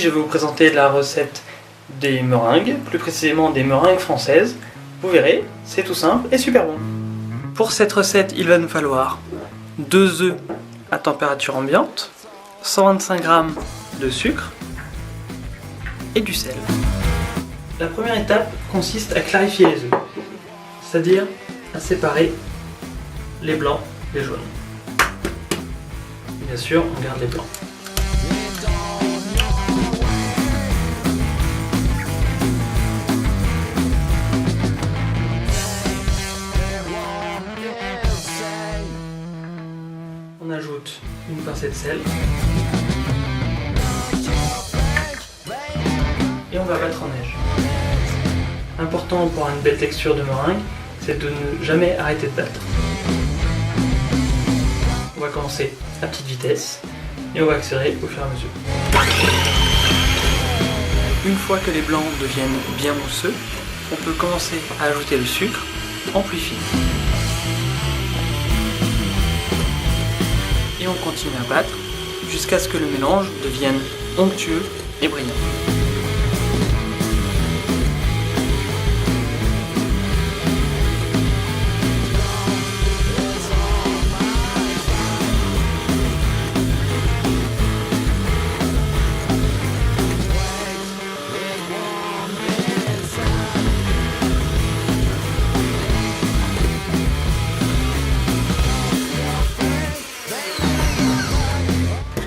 je vais vous présenter la recette des meringues, plus précisément des meringues françaises. Vous verrez, c'est tout simple et super bon. Pour cette recette, il va nous falloir 2 œufs à température ambiante, 125 g de sucre et du sel. La première étape consiste à clarifier les œufs, c'est-à-dire à séparer les blancs des jaunes. Bien sûr, on garde les blancs. On ajoute une pincée de sel et on va battre en neige. Important pour une belle texture de meringue, c'est de ne jamais arrêter de battre. On va commencer à petite vitesse et on va accélérer au fur et à mesure. Une fois que les blancs deviennent bien mousseux, on peut commencer à ajouter le sucre en pluie fine. Et on continue à battre jusqu'à ce que le mélange devienne onctueux et brillant.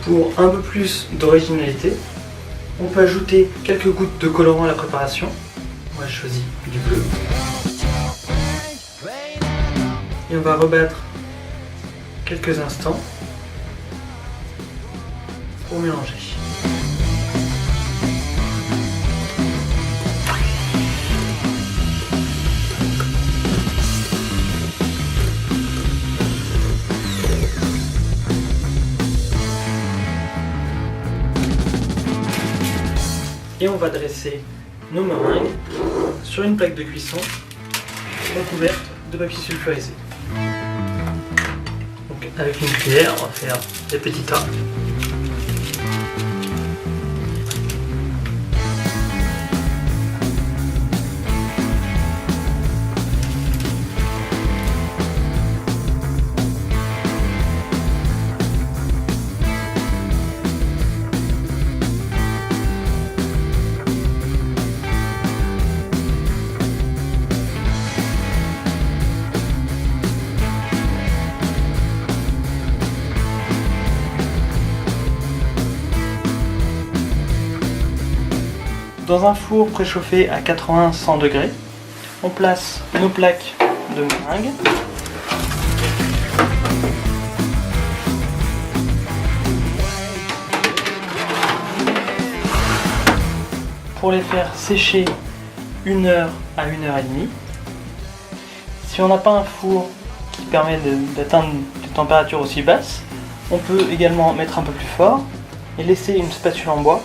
Pour un peu plus d'originalité, on peut ajouter quelques gouttes de colorant à la préparation. Moi je choisis du bleu. Et on va rebattre quelques instants pour mélanger. Et on va dresser nos meringues sur une plaque de cuisson recouverte de papier sulfurisé. Donc avec une cuillère, on va faire des petits tas. Dans un four préchauffé à 80-100 degrés, on place nos plaques de meringue. Pour les faire sécher 1 heure à 1 heure et demie. Si on n'a pas un four qui permet d'atteindre des températures aussi basses, on peut également mettre un peu plus fort et laisser une spatule en bois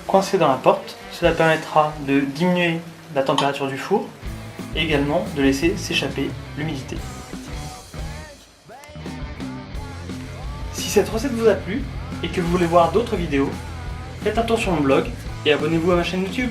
coincée dans la porte. Cela permettra de diminuer la température du four et également de laisser s'échapper l'humidité. Si cette recette vous a plu et que vous voulez voir d'autres vidéos, faites un tour sur mon blog et abonnez-vous à ma chaîne YouTube.